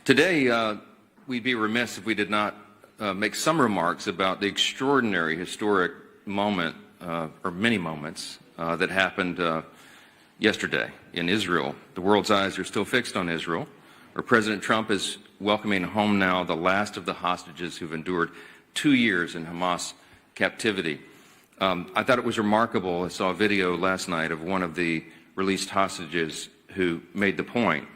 Today, we'd be remiss if we did not make some remarks about the extraordinary historic moment, or many moments, that happened yesterday in Israel. The world's eyes are still fixed on Israel, where President Trump is welcoming home now the last of the hostages who've endured 2 years in Hamas captivity. I thought it was remarkable. I saw a video last night of one of the released hostages who made the point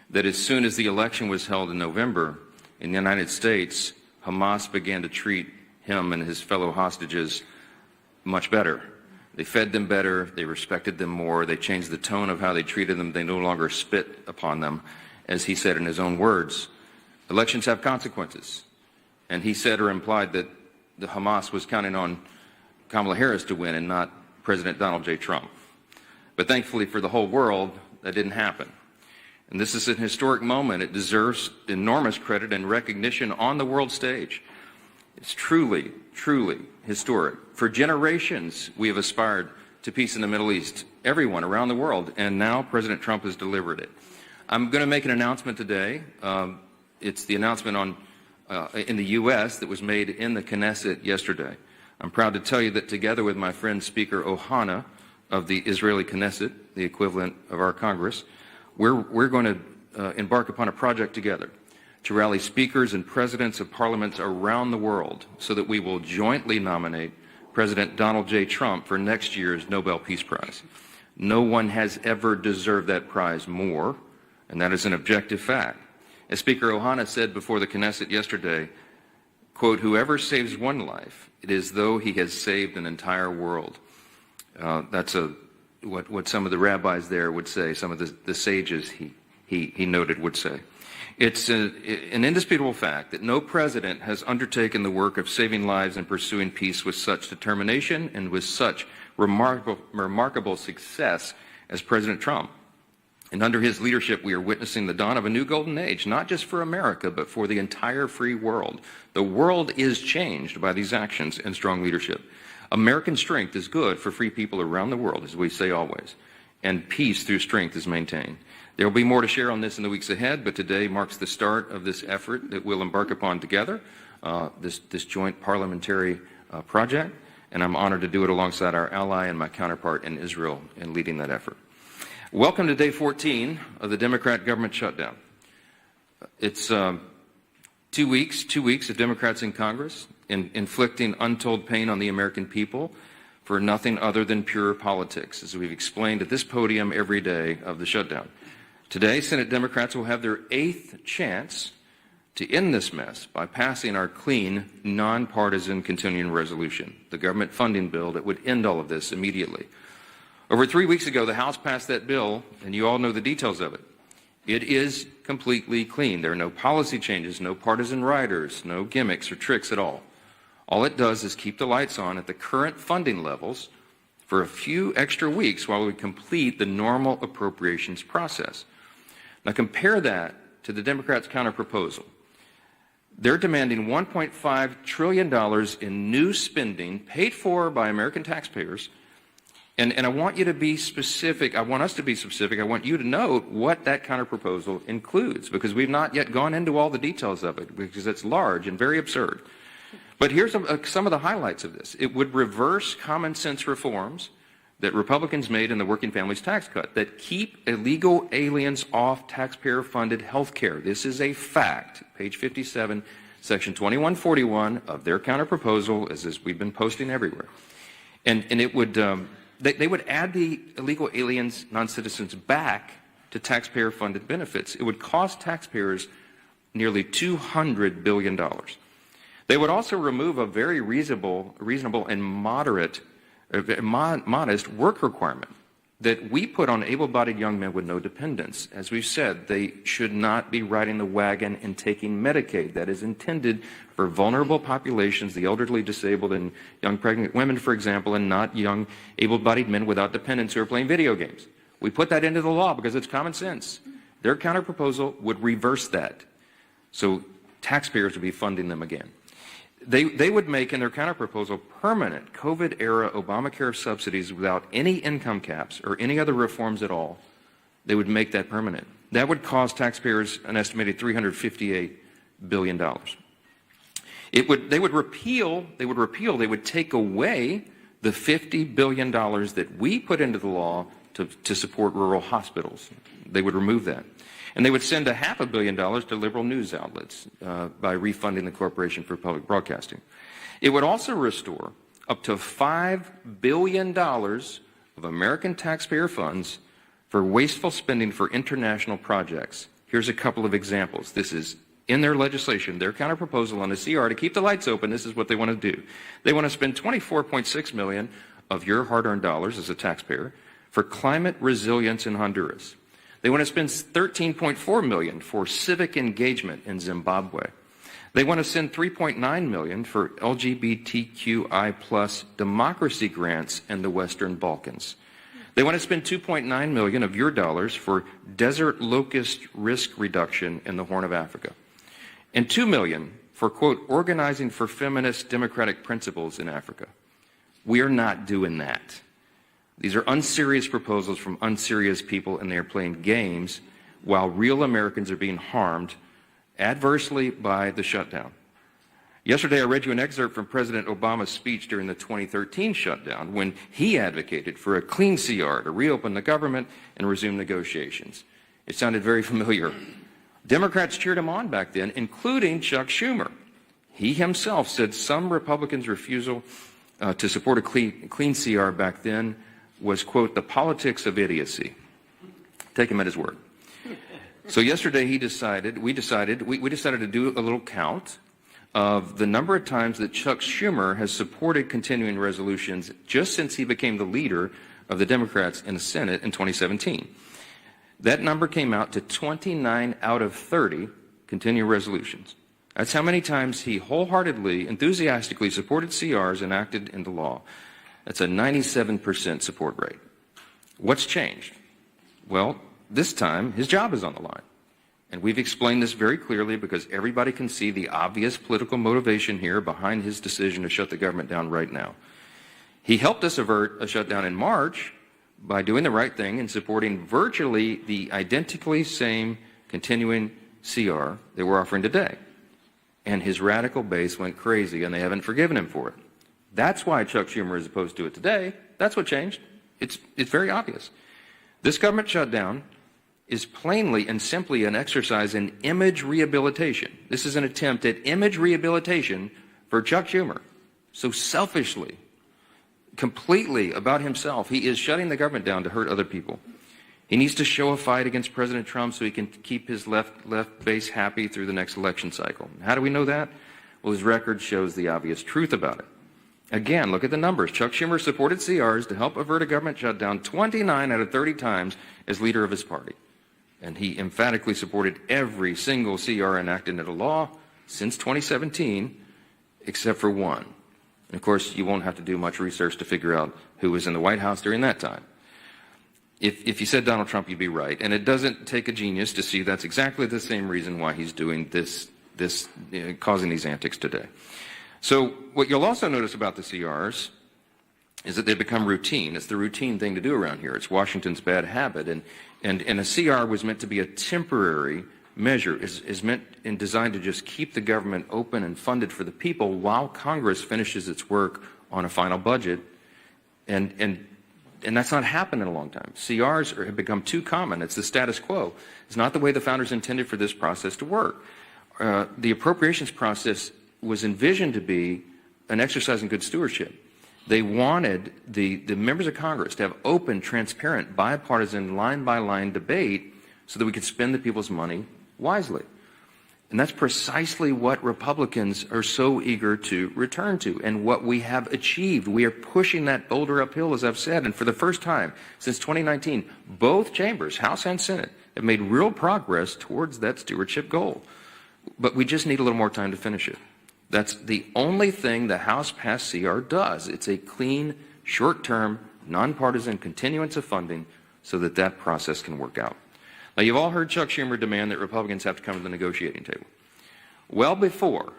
that as soon as the election was held in November in the United States, Hamas began to treat him and his fellow hostages much better. They fed them better, they respected them more, they changed the tone of how they treated them, they no longer spit upon them, as he said in his own words. Elections have consequences. And he said or implied that the Hamas was counting on Kamala Harris to win and not President Donald J. Trump. But thankfully for the whole world, that didn't happen. And this is an historic moment. It deserves enormous credit and recognition on the world stage. It's truly, truly historic. For generations, we have aspired to peace in the Middle East, everyone around the world, and now President Trump has delivered it. I'm going to make an announcement today. It's the announcement in the U.S. that was made in the Knesset yesterday. I'm proud to tell you that together with my friend Speaker Ohana of the Israeli Knesset, the equivalent of our Congress, we're going to embark upon a project together to rally speakers and presidents of parliaments around the world so that we will jointly nominate President Donald J. Trump for next year's Nobel Peace Prize. No one has ever deserved that prize more, and that is an objective fact. As Speaker Ohana said before the Knesset yesterday, quote, "Whoever saves one life, it is though he has saved an entire world." That's what some of the rabbis there would say, some of the sages he noted would say. It's an indisputable fact that no president has undertaken the work of saving lives and pursuing peace with such determination and with such remarkable success as President Trump. And under his leadership, we are witnessing the dawn of a new golden age, not just for America, but for the entire free world. The world is changed by these actions and strong leadership. American strength is good for free people around the world, as we say always, and peace through strength is maintained. There will be more to share on this in the weeks ahead, but today marks the start of this effort that we'll embark upon together, this joint parliamentary project, and I'm honored to do it alongside our ally and my counterpart in Israel in leading that effort. Welcome to day 14 of the Democrat government shutdown. It's 2 weeks of Democrats in Congress inflicting untold pain on the American people for nothing other than pure politics, as we've explained at this podium every day of the shutdown. Today, Senate Democrats will have their 8th chance to end this mess by passing our clean, nonpartisan continuing resolution, the government funding bill that would end all of this immediately. Over 3 weeks ago, the House passed that bill, and you all know the details of it. It is completely clean. There are no policy changes, no partisan riders, no gimmicks or tricks at all. All it does is keep the lights on at the current funding levels for a few extra weeks while we complete the normal appropriations process. Now compare that to the Democrats' counterproposal. They're demanding $1.5 trillion in new spending paid for by American taxpayers. And I want you to be specific. I want us to be specific. I want you to note what that counterproposal includes, because we've not yet gone into all the details of it, because it's large and very absurd. But here's some of the highlights of this. It would reverse common sense reforms that Republicans made in the Working Families Tax Cut that keep illegal aliens off taxpayer-funded health care. This is a fact. Page 57, Section 2141 of their counterproposal, as we've been posting everywhere. And it would... They would add the illegal aliens, non-citizens, back to taxpayer-funded benefits. It would cost taxpayers nearly $200 billion. They would also remove a very reasonable and modest work requirement that we put on able-bodied young men with no dependents. As we've said, they should not be riding the wagon and taking Medicaid. That is intended for vulnerable populations, the elderly, disabled, and young pregnant women, for example, and not young able-bodied men without dependents who are playing video games. We put that into the law because it's common sense. Their counterproposal would reverse that. So taxpayers would be funding them again. They would make in their counterproposal permanent COVID-era Obamacare subsidies without any income caps or any other reforms at all. They would make that permanent. That would cost taxpayers an estimated $358 billion. They would take away the $50 billion that we put into the law to support rural hospitals. They would remove that. And they would send $500 million to liberal news outlets by refunding the Corporation for Public Broadcasting. It would also restore up to $5 billion of American taxpayer funds for wasteful spending for international projects. Here's a couple of examples. This is in their legislation, their counterproposal on the CR to keep the lights open. This is what they want to do. They want to spend $24.6 million of your hard-earned dollars as a taxpayer for climate resilience in Honduras. They want to spend $13.4 million for civic engagement in Zimbabwe. They want to send $3.9 million for LGBTQI plus democracy grants in the Western Balkans. They want to spend $2.9 million of your dollars for desert locust risk reduction in the Horn of Africa. And $2 million for, quote, organizing for feminist democratic principles in Africa. We are not doing that. These are unserious proposals from unserious people, and they are playing games while real Americans are being harmed adversely by the shutdown. Yesterday, I read you an excerpt from President Obama's speech during the 2013 shutdown when he advocated for a clean CR to reopen the government and resume negotiations. It sounded very familiar. Democrats cheered him on back then, including Chuck Schumer. He himself said some Republicans' refusal to support a clean CR back then was, quote, the politics of idiocy. Take him at his word. So yesterday we decided to do a little count of the number of times that Chuck Schumer has supported continuing resolutions just since he became the leader of the Democrats in the Senate in 2017. That number came out to 29 out of 30 continuing resolutions. That's how many times he wholeheartedly, enthusiastically supported CRs enacted into law. That's a 97% support rate. What's changed? Well, this time his job is on the line. And we've explained this very clearly because everybody can see the obvious political motivation here behind his decision to shut the government down right now. He helped us avert a shutdown in March by doing the right thing and supporting virtually the identically same continuing CR that we're offering today. And his radical base went crazy, and they haven't forgiven him for it. That's why Chuck Schumer is opposed to it today. That's what changed. It's very obvious. This government shutdown is plainly and simply an exercise in image rehabilitation. This is an attempt at image rehabilitation for Chuck Schumer. So selfishly, completely about himself, he is shutting the government down to hurt other people. He needs to show a fight against President Trump so he can keep his left base happy through the next election cycle. How do we know that? Well, his record shows the obvious truth about it. Again, look at the numbers. Chuck Schumer supported CRs to help avert a government shutdown 29 out of 30 times as leader of his party. And he emphatically supported every single CR enacted into law since 2017, except for one. And of course, you won't have to do much research to figure out who was in the White House during that time. If you said Donald Trump, you'd be right. And it doesn't take a genius to see that's exactly the same reason why he's doing causing these antics today. So what you'll also notice about the CRs is that they become routine. It's the routine thing to do around here. It's Washington's bad habit. And a CR was meant to be a temporary measure, is meant and designed to just keep the government open and funded for the people while Congress finishes its work on a final budget. And that's not happened in a long time. CRs have become too common. It's the status quo. It's not the way the founders intended for this process to work. The appropriations process was envisioned to be an exercise in good stewardship. They wanted the members of Congress to have open, transparent, bipartisan, line-by-line debate so that we could spend the people's money wisely. And that's precisely what Republicans are so eager to return to and what we have achieved. We are pushing that boulder uphill, as I've said, and for the first time since 2019, both chambers, House and Senate, have made real progress towards that stewardship goal. But we just need a little more time to finish it. That's the only thing the House-passed CR does. It's a clean, short-term, nonpartisan continuance of funding so that that process can work out. Now, you've all heard Chuck Schumer demand that Republicans have to come to the negotiating table. Well before,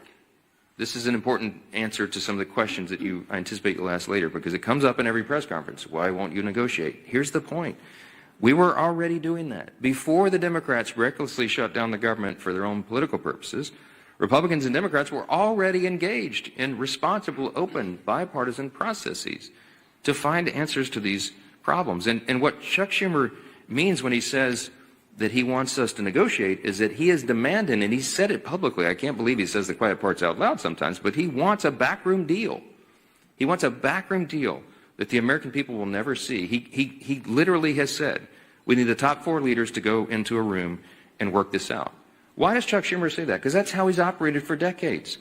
this is an important answer to some of the questions that I anticipate you'll ask later because it comes up in every press conference. Why won't you negotiate? Here's the point. We were already doing that. Before the Democrats recklessly shut down the government for their own political purposes, Republicans and Democrats were already engaged in responsible, open, bipartisan processes to find answers to these problems. And what Chuck Schumer means when he says that he wants us to negotiate is that he is demanding, and he said it publicly, I can't believe he says the quiet parts out loud sometimes, but he wants a backroom deal. He wants a backroom deal that the American people will never see. He literally has said, we need the top 4 leaders to go into a room and work this out. Why does Chuck Schumer say that? Because that's how he's operated for decades.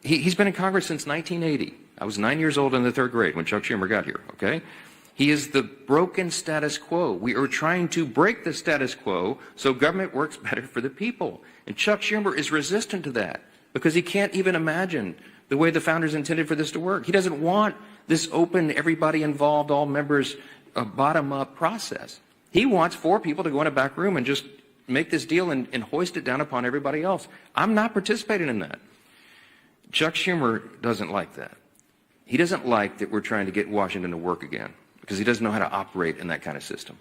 He's been in Congress since 1980. I was 9 years old in the 3rd grade when Chuck Schumer got here, okay? He is the broken status quo. We are trying to break the status quo so government works better for the people. And Chuck Schumer is resistant to that because he can't even imagine the way the founders intended for this to work. He doesn't want this open, everybody involved, all members, bottom-up process. He wants 4 people to go in a back room and just make this deal and hoist it down upon everybody else. I'm not participating in that. Chuck Schumer doesn't like that. He doesn't like that we're trying to get Washington to work again because he doesn't know how to operate in that kind of system.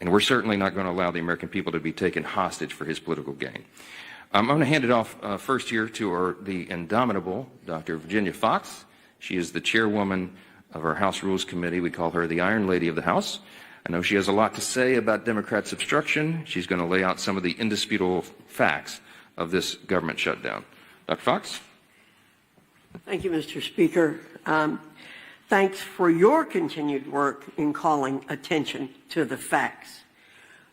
And we're certainly not going to allow the American people to be taken hostage for his political gain. I'm going to hand it off first here to the indomitable Dr. Virginia Fox. She is the chairwoman of our House Rules Committee. We call her the Iron Lady of the House. I know she has a lot to say about Democrats' obstruction. She's going to lay out some of the indisputable facts of this government shutdown. Dr. Fox? Thank you, Mr. Speaker. Thanks for your continued work in calling attention to the facts.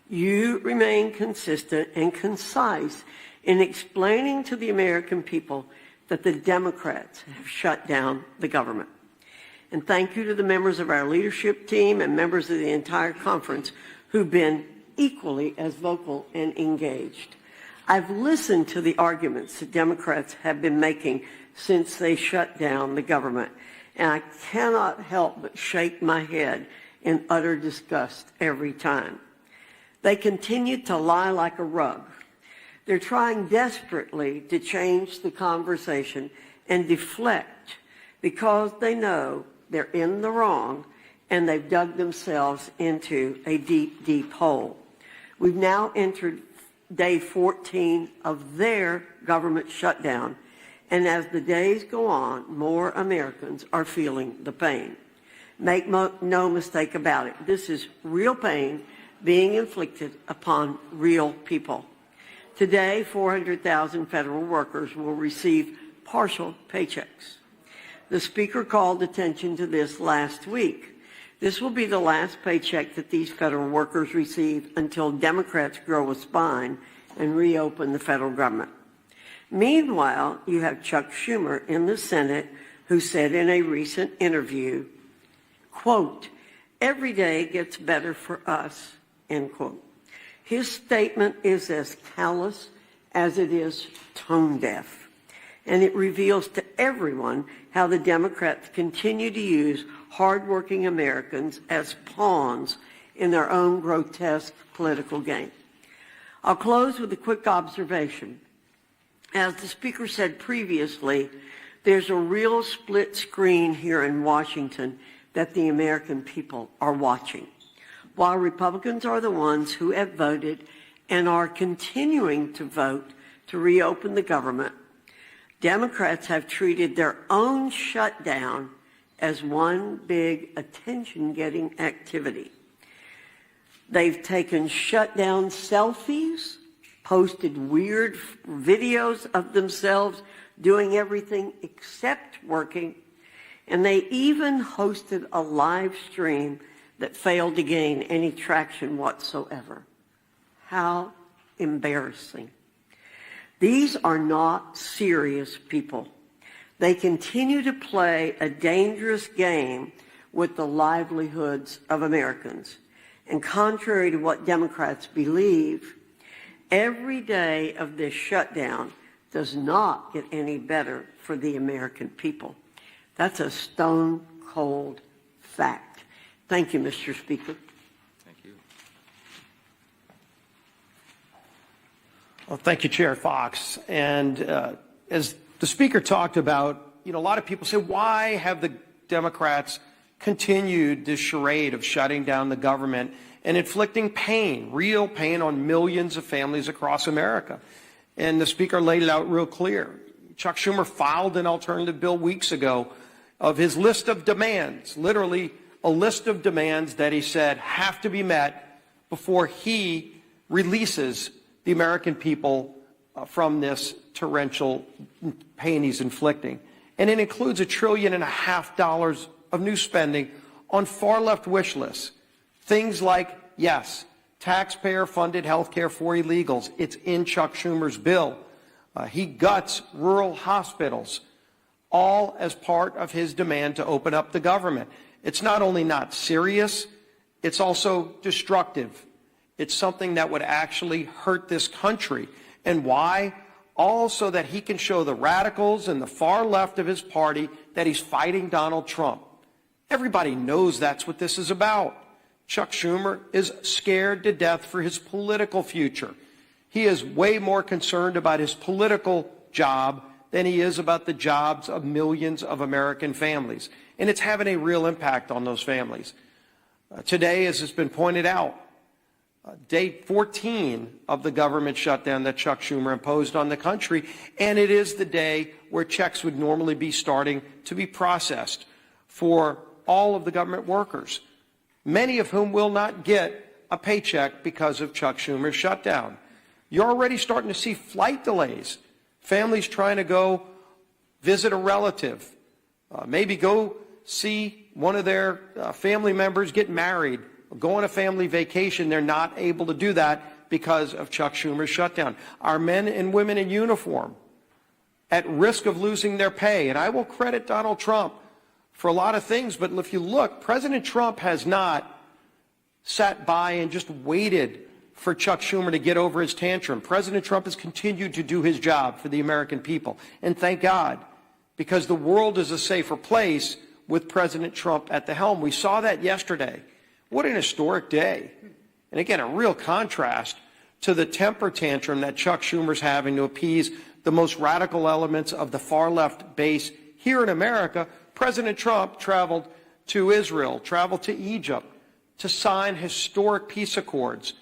You remain consistent and concise in explaining to the American people that the Democrats have shut down the government. And thank you to the members of our leadership team and members of the entire conference who've been equally as vocal and engaged. I've listened to the arguments that Democrats have been making since they shut down the government, and I cannot help but shake my head in utter disgust every time. They continue to lie like a rug. They're trying desperately to change the conversation and deflect because they know they're in the wrong and they've dug themselves into a deep, deep hole. We've now entered day 14 of their government shutdown, and as the days go on, more Americans are feeling the pain. Make no mistake about it. This is real pain being inflicted upon real people. Today, 400,000 federal workers will receive partial paychecks. The Speaker called attention to this last week. This will be the last paycheck that these federal workers receive until Democrats grow a spine and reopen the federal government. Meanwhile, you have Chuck Schumer in the Senate who said in a recent interview, quote, "Every day gets better for us," end quote. His statement is as callous as it is tone deaf, and it reveals to everyone how the Democrats continue to use hardworking Americans as pawns in their own grotesque political game. I'll close with a quick observation. As the Speaker said previously, there's a real split screen here in Washington that the American people are watching. While Republicans are the ones who have voted and are continuing to vote to reopen the government, Democrats have treated their own shutdown as one big attention-getting activity. They've taken shutdown selfies, posted weird videos of themselves doing everything except working, and they even hosted a live stream that failed to gain any traction whatsoever. How embarrassing. These are not serious people. They continue to play a dangerous game with the livelihoods of Americans. And contrary to what Democrats believe, every day of this shutdown does not get any better for the American people. That's a stone-cold fact. Thank you, Mr. Speaker. Thank you. Well, thank you, Chair Fox. And as the Speaker talked about, a lot of people say, why have the Democrats continued this charade of shutting down the government and inflicting pain, real pain, on millions of families across America. And the Speaker laid it out real clear. Chuck Schumer filed an alternative bill weeks ago of his list of demands, literally a list of demands that he said have to be met before he releases the American people from this torrential pain he's inflicting. And it includes $1.5 trillion of new spending on far-left wish lists. Things like, yes, taxpayer-funded health care for illegals. It's in Chuck Schumer's bill. He guts rural hospitals, all as part of his demand to open up the government. It's not only not serious, it's also destructive. It's something that would actually hurt this country. And why? All so that he can show the radicals and the far left of his party that he's fighting Donald Trump. Everybody knows that's what this is about. Chuck Schumer is scared to death for his political future. He is way more concerned about his political job than he is about the jobs of millions of American families. And it's having a real impact on those families. Today, as has been pointed out, day 14 of the government shutdown that Chuck Schumer imposed on the country, and it is the day where checks would normally be starting to be processed for all of the government workers, many of whom will not get a paycheck because of Chuck Schumer's shutdown. You're already starting to see flight delays, families trying to go visit a relative, maybe go see one of their family members get married, go on a family vacation. They're not able to do that because of Chuck Schumer's shutdown. Our men and women in uniform at risk of losing their pay. And I will credit Donald Trump for a lot of things, but if you look, President Trump has not sat by and just waited for Chuck Schumer to get over his tantrum. President Trump has continued to do his job for the American people. And thank God, because the world is a safer place with President Trump at the helm. We saw that yesterday. What an historic day. And again, a real contrast to the temper tantrum that Chuck Schumer's having to appease the most radical elements of the far left base here in America. President Trump traveled to Israel, traveled to Egypt to sign historic peace accords,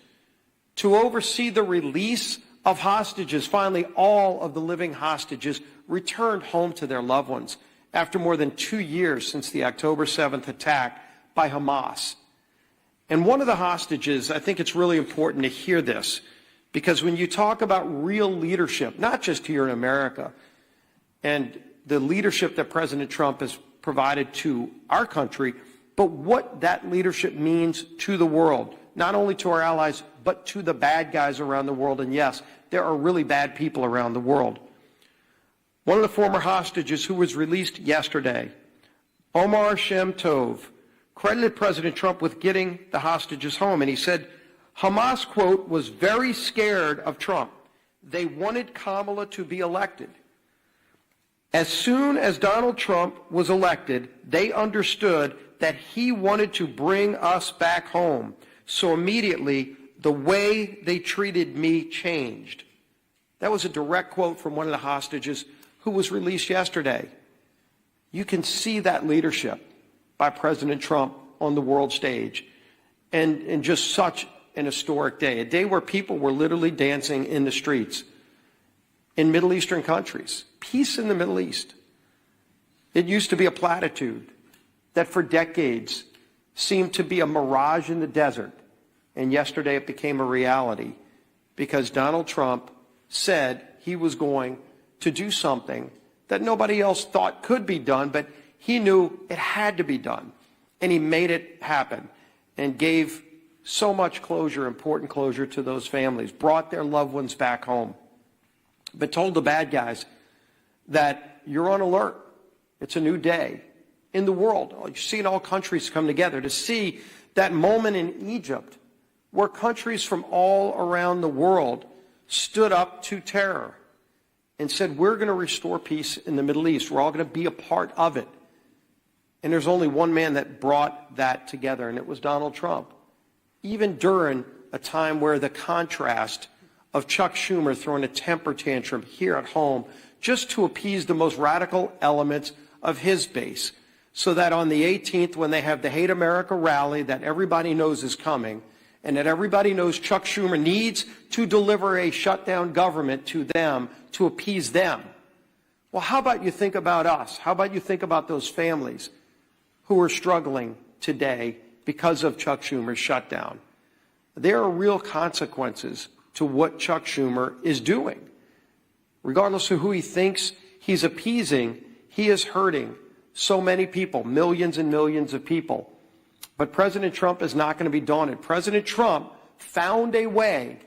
to oversee the release of hostages. Finally, all of the living hostages returned home to their loved ones after more than 2 years since the October 7th attack by Hamas. And one of the hostages, I think it's really important to hear this, because when you talk about real leadership, not just here in America, and the leadership that President Trump has provided to our country, but what that leadership means to the world, not only to our allies, but to the bad guys around the world. And yes, there are really bad people around the world. One of the former hostages who was released yesterday, Omar Shem Tov, credited President Trump with getting the hostages home. And he said, Hamas, quote, was very scared of Trump. They wanted Kamala to be elected. As soon as Donald Trump was elected, they understood that he wanted to bring us back home. So immediately, the way they treated me changed. That was a direct quote from one of the hostages who was released yesterday. You can see that leadership by President Trump on the world stage, and just such an historic day, a day where people were literally dancing in the streets in Middle Eastern countries. Peace in the Middle East. It used to be a platitude that for decades seemed to be a mirage in the desert, and yesterday it became a reality because Donald Trump said he was going to do something that nobody else thought could be done, but he knew it had to be done, and he made it happen and gave so much closure, important closure to those families, brought their loved ones back home, but told the bad guys that you're on alert. It's a new day in the world. You're seeing all countries come together to see that moment in Egypt where countries from all around the world stood up to terror and said, we're going to restore peace in the Middle East. We're all going to be a part of it. And there's only one man that brought that together, and it was Donald Trump. Even during a time where the contrast of Chuck Schumer throwing a temper tantrum here at home just to appease the most radical elements of his base, so that on the 18th, when they have the Hate America rally that everybody knows is coming, and that everybody knows Chuck Schumer needs to deliver a shutdown government to them to appease them. Well, how about you think about us? How about you think about those families who are struggling today because of Chuck Schumer's shutdown? There are real consequences to what Chuck Schumer is doing. Regardless of who he thinks he's appeasing, he is hurting so many people, millions and millions of people. But President Trump is not going to be daunted. President Trump found a way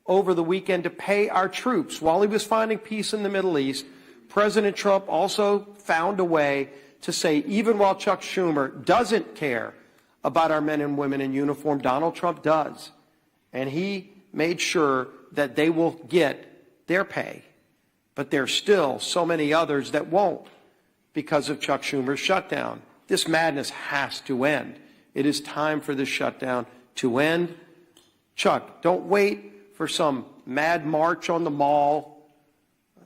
over the weekend to pay our troops. While he was finding peace in the Middle East, President Trump also found a way to say, even while Chuck Schumer doesn't care about our men and women in uniform, Donald Trump does. And he made sure that they will get their pay. But there's still so many others that won't because of Chuck Schumer's shutdown. This madness has to end. It is time for this shutdown to end. Chuck, don't wait for some mad march on the mall.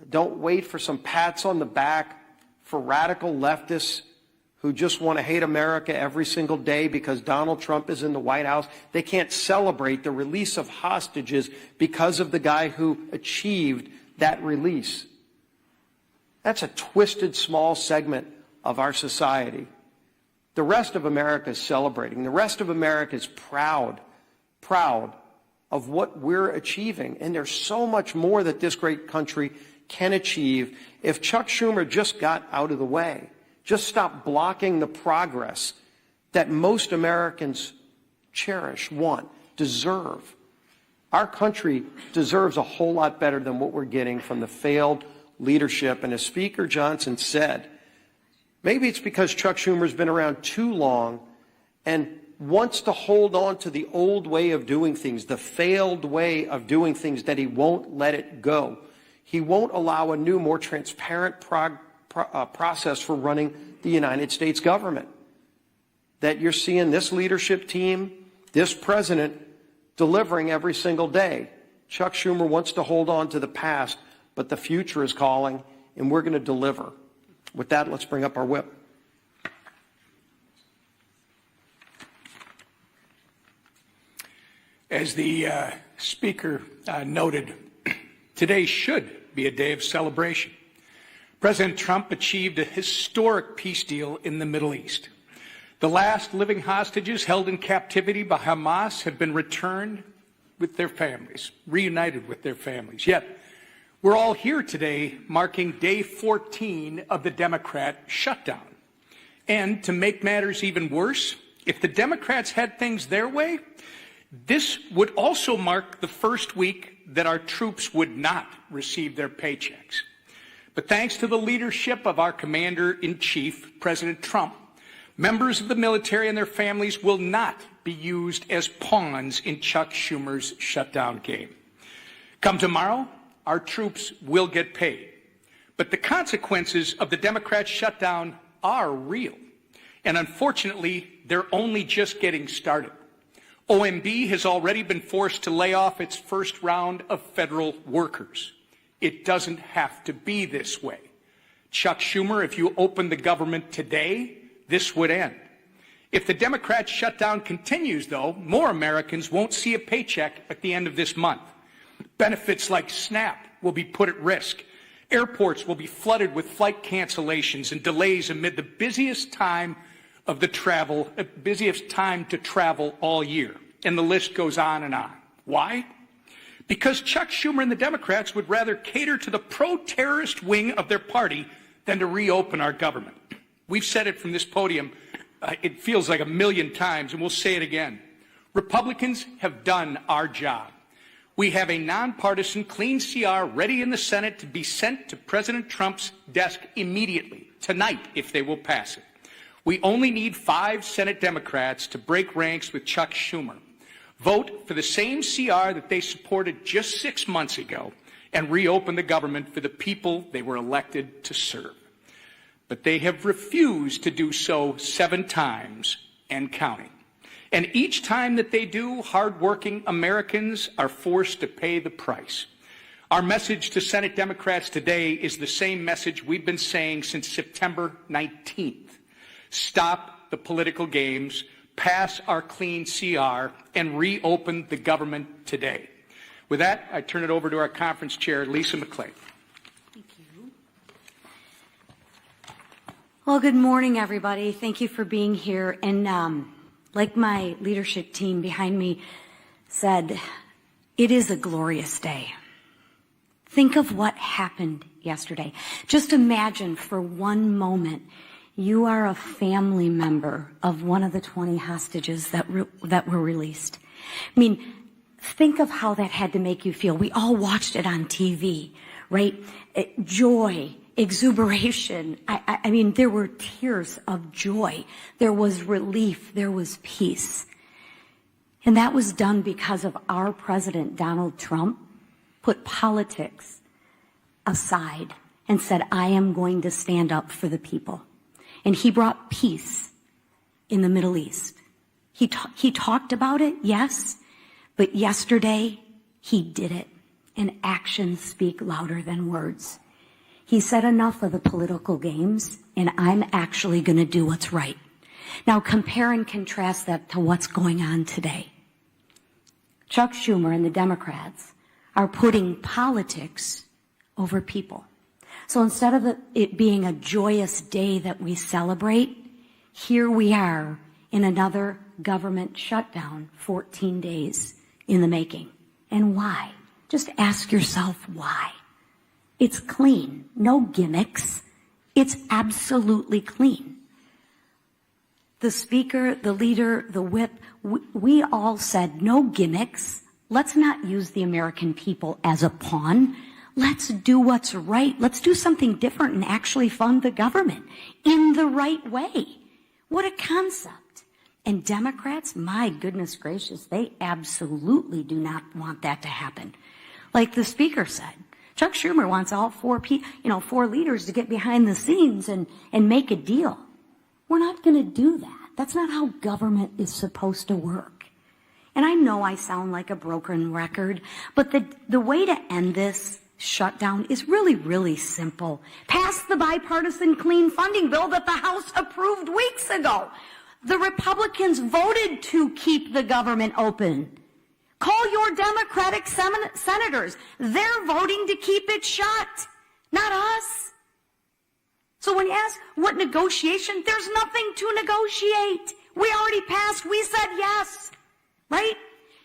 Don't wait for some pats on the back for radical leftists who just want to hate America every single day because Donald Trump is in the White House. They can't celebrate the release of hostages because of the guy who achieved that release. That's a twisted small segment of our society. The rest of America is celebrating. The rest of America is proud of what we're achieving. And there's so much more that this great country can achieve if Chuck Schumer just got out of the way, just stopped blocking the progress that most Americans cherish, want, deserve. Our country deserves a whole lot better than what we're getting from the failed leadership. And as Speaker Johnson said, maybe it's because Chuck Schumer's been around too long and wants to hold on to the old way of doing things, the failed way of doing things, that he won't let it go. He won't allow a new, more transparent process for running the United States government. That you're seeing this leadership team, this president, delivering every single day. Chuck Schumer wants to hold on to the past, but the future is calling, and we're going to deliver. With that, let's bring up our whip. As the Speaker noted, today should be a day of celebration. President Trump achieved a historic peace deal in the Middle East. The last living hostages held in captivity by Hamas have been returned with their families, reunited with their families. Yet, we're all here today marking day 14 of the Democrat shutdown. And to make matters even worse, if the Democrats had things their way, this would also mark the first week that our troops would not receive their paychecks. But thanks to the leadership of our Commander-in-Chief, President Trump, members of the military and their families will not be used as pawns in Chuck Schumer's shutdown game. Come tomorrow, our troops will get paid. But the consequences of the Democrat shutdown are real. And unfortunately, they're only just getting started. OMB has already been forced to lay off its first round of federal workers. It doesn't have to be this way. Chuck Schumer, if you open the government today, this would end. If the Democrat shutdown continues, though, more Americans won't see a paycheck at the end of this month. Benefits like SNAP will be put at risk. Airports will be flooded with flight cancellations and delays amid the busiest time to travel all year. And the list goes on and on. Why? Because Chuck Schumer and the Democrats would rather cater to the pro-terrorist wing of their party than to reopen our government. We've said it from this podium, it feels like 1,000,000 times, and we'll say it again. Republicans have done our job. We have a nonpartisan clean CR ready in the Senate to be sent to President Trump's desk immediately, tonight, if they will pass it. We only need 5 Senate Democrats to break ranks with Chuck Schumer, vote for the same CR that they supported just 6 months ago, and reopen the government for the people they were elected to serve. But they have refused to do so 7 times and counting. And each time that they do, hardworking Americans are forced to pay the price. Our message to Senate Democrats today is the same message we've been saying since September 19th. Stop the political games, pass our clean CR, and reopen the government today. With that, I turn it over to our conference chair, Lisa McClay. Thank you. Well, good morning, everybody. Thank you for being here. And like my leadership team behind me said, it is a glorious day. Think of what happened yesterday. Just imagine for one moment you are a family member of one of the 20 hostages that were released. I mean, think of how that had to make you feel. We all watched it on TV, right? Joy, exuberation. I mean, there were tears of joy. There was relief. There was peace. And that was done because of our president, Donald Trump, put politics aside and said, I am going to stand up for the people. And he brought peace in the Middle East. He talked about it, yes, but yesterday he did it. And actions speak louder than words. He said enough of the political games, and I'm actually going to do what's right. Now compare and contrast that to what's going on today. Chuck Schumer and the Democrats are putting politics over people. So instead of it being a joyous day that we celebrate, here we are in another government shutdown, 14 days in the making. And why? Just ask yourself why. It's clean, no gimmicks. It's absolutely clean. The speaker, the leader, the whip, we all said no gimmicks. Let's not use the American people as a pawn. Let's do what's right. Let's do something different and actually fund the government in the right way. What a concept. And Democrats, my goodness gracious, they absolutely do not want that to happen. Like the speaker said, Chuck Schumer wants all four leaders to get behind the scenes and make a deal. We're not going to do that. That's not how government is supposed to work. And I know I sound like a broken record, but the way to end this shutdown is really, really simple. Pass the bipartisan clean funding bill that the House approved weeks ago. The Republicans voted to keep the government open. Call your Democratic senators. They're voting to keep it shut, not us. So when you ask what negotiation, there's nothing to negotiate. We already passed. We said yes, right?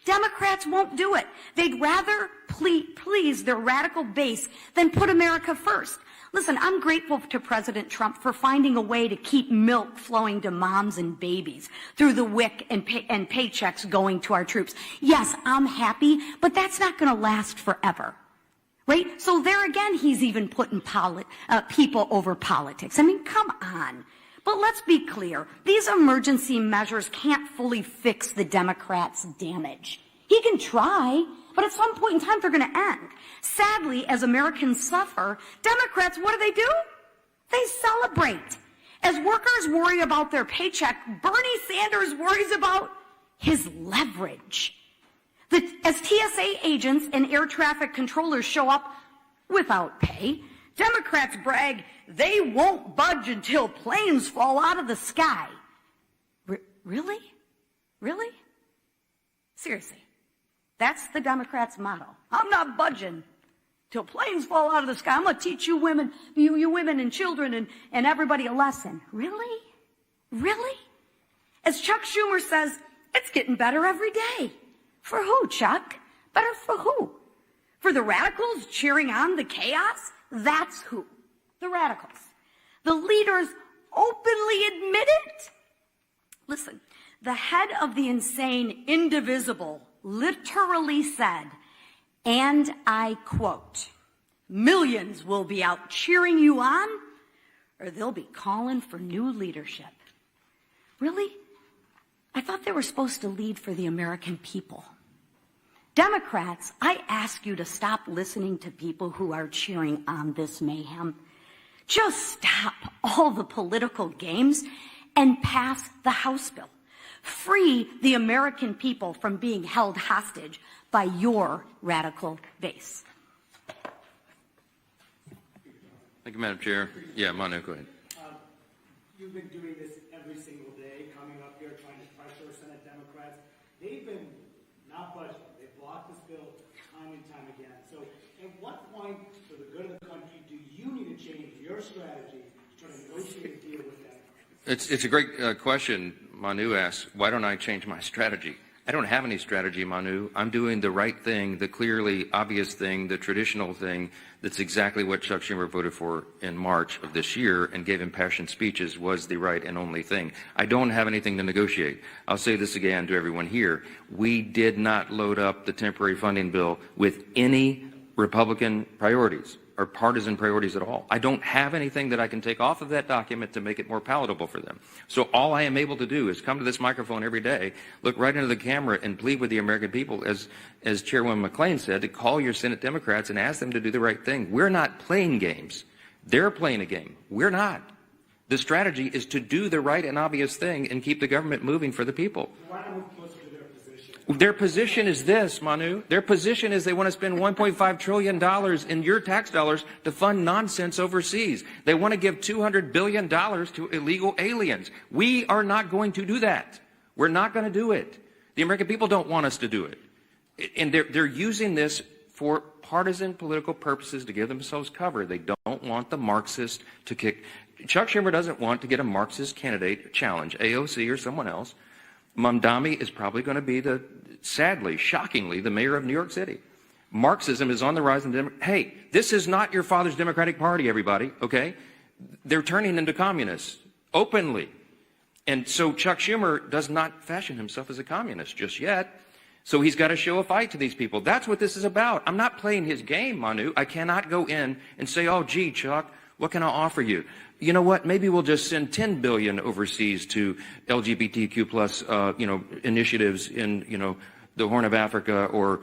Democrats won't do it. They'd rather please their radical base than put America first. Listen, I'm grateful to President Trump for finding a way to keep milk flowing to moms and babies through the WIC and paychecks going to our troops. Yes, I'm happy, but that's not going to last forever. Right? So there again, he's even putting people over politics. I mean, come on. But let's be clear. These emergency measures can't fully fix the Democrats' damage. He can try, but at some point in time, they're going to end. Sadly, as Americans suffer, Democrats, what do? They celebrate. As workers worry about their paycheck, Bernie Sanders worries about his leverage. As TSA agents and air traffic controllers show up without pay, Democrats brag they won't budge until planes fall out of the sky. Really? Really? Seriously. That's the Democrats' motto. I'm not budging till planes fall out of the sky. I'm going to teach you women, you women and children and everybody a lesson. Really? Really? As Chuck Schumer says, it's getting better every day. For who, Chuck? Better for who? For the radicals cheering on the chaos? That's who. The radicals. The leaders openly admit it. Listen, the head of the insane indivisible literally said, and I quote, millions will be out cheering you on, or they'll be calling for new leadership. Really? I thought they were supposed to lead for the American people. Democrats, I ask you to stop listening to people who are cheering on this mayhem. Just stop all the political games and pass the House bill. Free the American people from being held hostage by your radical base. Thank you, Madam Chair. Yeah, Manu, go ahead. You've been doing this every every single day, coming up here trying to pressure Senate Democrats. They've been not budging. They've blocked this bill time and time again. So at what point, for the good of the country, do you need to change your strategy to try to negotiate a deal with them? It's a great question. Manu asks, why don't I change my strategy? I don't have any strategy, Manu. I'm doing the right thing, the clearly obvious thing, the traditional thing. That's exactly what Chuck Schumer voted for in March of this year and gave impassioned speeches was the right and only thing. I don't have anything to negotiate. I'll say this again to everyone here. We did not load up the temporary funding bill with any Republican priorities or partisan priorities at all. I don't have anything that I can take off of that document to make it more palatable for them. So all I am able to do is come to this microphone every day, look right into the camera and plead with the American people, as Chairwoman McClain said, to call your Senate Democrats and ask them to do the right thing. We're not playing games. They're playing a game. We're not. The strategy is to do the right and obvious thing and keep the government moving for the people. Why not move closer to their position? Their position is this, Manu. Their position is they want to spend $1.5 trillion in your tax dollars to fund nonsense overseas. They want to give $200 billion to illegal aliens. We are not going to do that. We're not going to do it. The American people don't want us to do it. And they're using this for partisan political purposes to give themselves cover. They don't want the Marxist to kick. Chuck Schumer doesn't want to get a Marxist candidate challenge, AOC or someone else. Mamdani is probably going to be sadly, shockingly, the mayor of New York City. Marxism is on the rise. Hey, this is not your father's Democratic Party, everybody, okay? They're turning into communists openly. And so Chuck Schumer does not fashion himself as a communist just yet. So he's got to show a fight to these people. That's what this is about. I'm not playing his game, Manu. I cannot go in and say, oh, gee, Chuck, what can I offer you? You know what? Maybe we'll just send $10 billion overseas to LGBTQ plus, initiatives in, the Horn of Africa or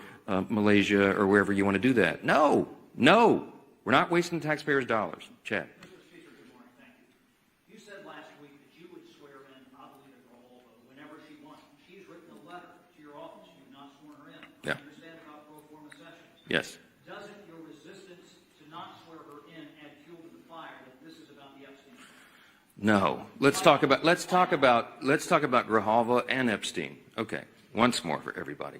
Malaysia or wherever you want to do that. No, we're not wasting taxpayers' dollars. Chad. Mr. Speaker, good morning. Thank you. You said last week that you would swear in Adelita Golova whenever she wants. She's written a letter to your office. You've not sworn her in. Yeah. I understand about pro forma sessions. Yes. Doesn't your resistance to not swear her in add fuel to the fire that this is about the Epstein? No. Let's talk about Grijalva and Epstein. Okay. Once more for everybody.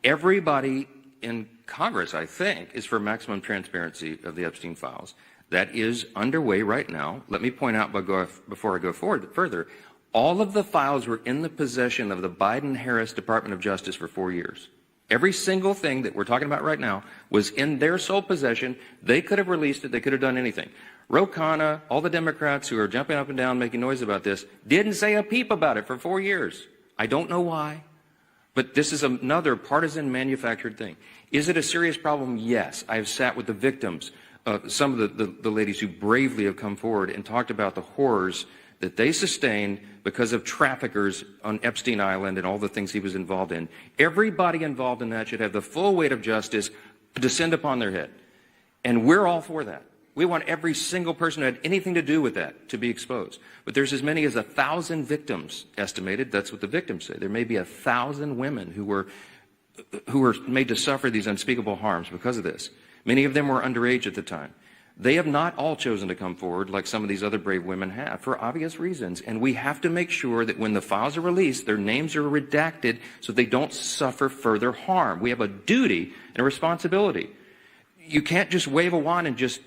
Everybody in Congress, I think, is for maximum transparency of the Epstein files. That is underway right now. Let me point out before I go further, all of the files were in the possession of the Biden-Harris Department of Justice for 4 years. Every single thing that we're talking about right now was in their sole possession. They could have released it. They could have done anything. Ro Khanna, all the Democrats who are jumping up and down making noise about this, didn't say a peep about it for 4 years. I don't know why, but this is another partisan manufactured thing. Is it a serious problem? Yes. I've sat with the victims, some of the ladies who bravely have come forward and talked about the horrors that they sustained because of traffickers on Epstein Island and all the things he was involved in. Everybody involved in that should have the full weight of justice descend upon their head. And we're all for that. We want every single person who had anything to do with that to be exposed. But there's as many as 1,000 victims estimated. That's what the victims say. There may be 1,000 women who were made to suffer these unspeakable harms because of this. Many of them were underage at the time. They have not all chosen to come forward like some of these other brave women have for obvious reasons. And we have to make sure that when the files are released, their names are redacted so they don't suffer further harm. We have a duty and a responsibility. You can't just wave a wand and just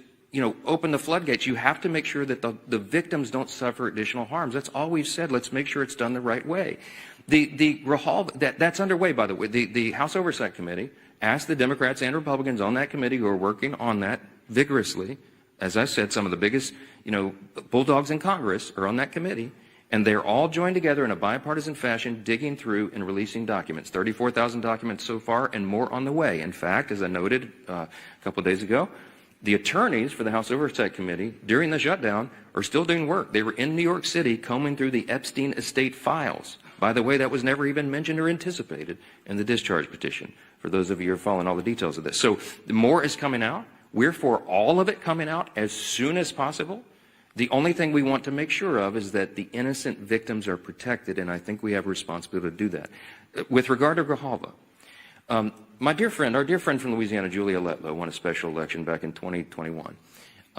open the floodgates. You have to make sure that the victims don't suffer additional harms. That's all we've said. Let's make sure it's done the right way. That's underway, by the way. The House Oversight Committee asked the Democrats and Republicans on that committee who are working on that vigorously. As I said, some of the biggest, bulldogs in Congress are on that committee, and they're all joined together in a bipartisan fashion, digging through and releasing documents. 34,000 documents so far, and more on the way. In fact, as I noted a couple of days ago, the attorneys for the House Oversight Committee during the shutdown are still doing work. They were in New York City combing through the Epstein estate files. By the way, that was never even mentioned or anticipated in the discharge petition, for those of you who are following all the details of this. So more is coming out. We're for all of it coming out as soon as possible. The only thing we want to make sure of is that the innocent victims are protected, and I think we have a responsibility to do that. With regard to Grijalva, our dear friend from Louisiana, Julia Letlow, won a special election back in 2021.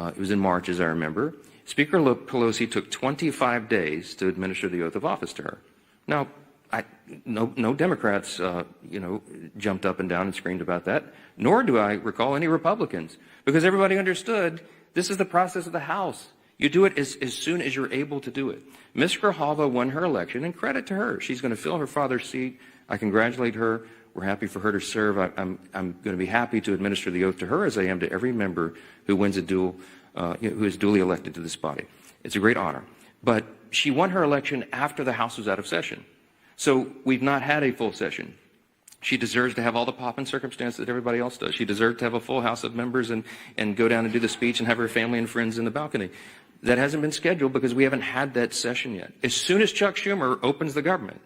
It was in March, as I remember. Speaker Pelosi took 25 days to administer the oath of office to her. Now, no Democrats, jumped up and down and screamed about that, nor do I recall any Republicans, because everybody understood this is the process of the House. You do it as soon as you're able to do it. Ms. Grijalva won her election, and credit to her. She's going to fill her father's seat. I congratulate her. We're happy for her to serve. I'm going to be happy to administer the oath to her, as I am to every member who wins who is duly elected to this body. It's a great honor. But she won her election after the House was out of session. So we've not had a full session. She deserves to have all the pomp and circumstance that everybody else does. She deserves to have a full House of members and go down and do the speech and have her family and friends in the balcony. That hasn't been scheduled because we haven't had that session yet. As soon as Chuck Schumer opens the government,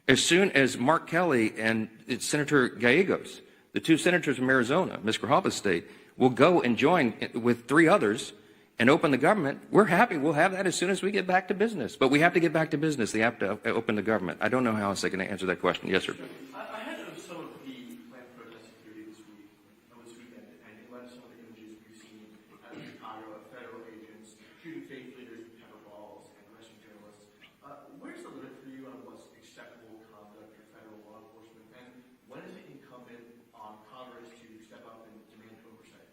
as soon as Mark Kelly and Senator Gallegos, the two senators from Arizona, Ms. Grijalva's state, will go and join with 3 others and open the government, we're happy. We'll have that as soon as we get back to business. But we have to get back to business. They have to open the government. I don't know how else I can answer that question. Yes, sir. Ahead of some of the planned protests activity this weekend, and in light of some of the images we've seen out of Chicago of federal agents shooting faith leaders with pepper balls and arresting journalists, where's the limit for you on what's acceptable conduct for federal law enforcement, and when is it incumbent on Congress to step up and demand oversight?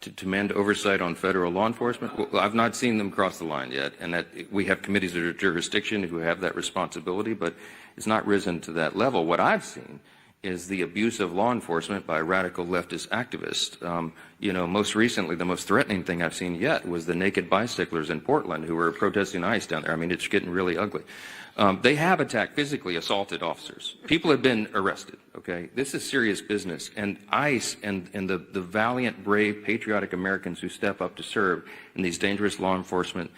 To demand oversight on federal law enforcement? Well, I've not seen them cross the line yet, and that we have committees of jurisdiction who have that responsibility, but it's not risen to that level. What I've seen is the abuse of law enforcement by radical leftist activists. Most recently, the most threatening thing I've seen yet was the naked bicyclers in Portland who were protesting ICE down there. I mean, it's getting really ugly. They have attacked, physically assaulted officers. People have been arrested, okay? This is serious business. And ICE and the valiant, brave, patriotic Americans who step up to serve in these dangerous law enforcement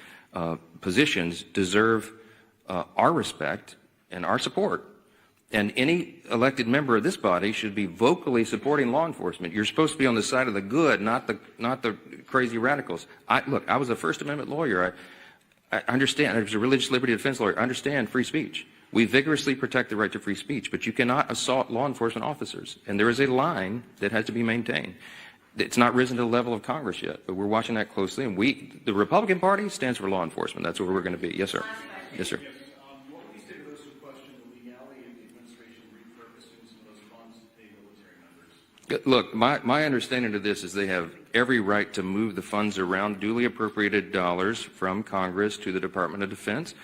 positions deserve our respect and our support. And any elected member of this body should be vocally supporting law enforcement. You're supposed to be on the side of the good, not the crazy radicals. Look, I was a First Amendment lawyer. I understand. I was a religious liberty defense lawyer. I understand free speech. We vigorously protect the right to free speech, but you cannot assault law enforcement officers. And there is a line that has to be maintained. It's not risen to the level of Congress yet, but we're watching that closely. And the Republican Party stands for law enforcement. That's where we're going to be. Yes, sir. Yes, sir. What would you say to those who question the legality of the administration repurposing some of those funds to pay military members? Look, my understanding of this is they have every right to move the funds around, duly appropriated dollars from Congress to the Department of Defense.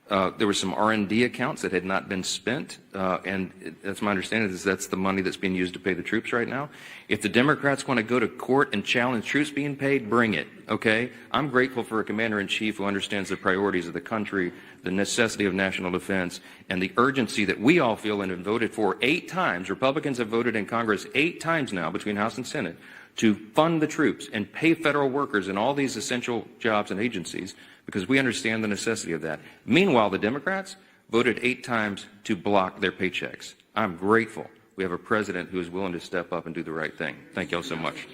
There were some R&D accounts that had not been spent, and that's my understanding is that's the money that's being used to pay the troops right now. If the Democrats want to go to court and challenge troops being paid, bring it, okay? I'm grateful for a commander-in-chief who understands the priorities of the country, the necessity of national defense, and the urgency that we all feel and have voted for 8 times. Republicans have voted in Congress 8 times now between House and Senate to fund the troops and pay federal workers in all these essential jobs and agencies because we understand the necessity of that. Meanwhile, the Democrats voted 8 times to block their paychecks. I'm grateful we have a president who is willing to step up and do the right thing. Thank you all so much.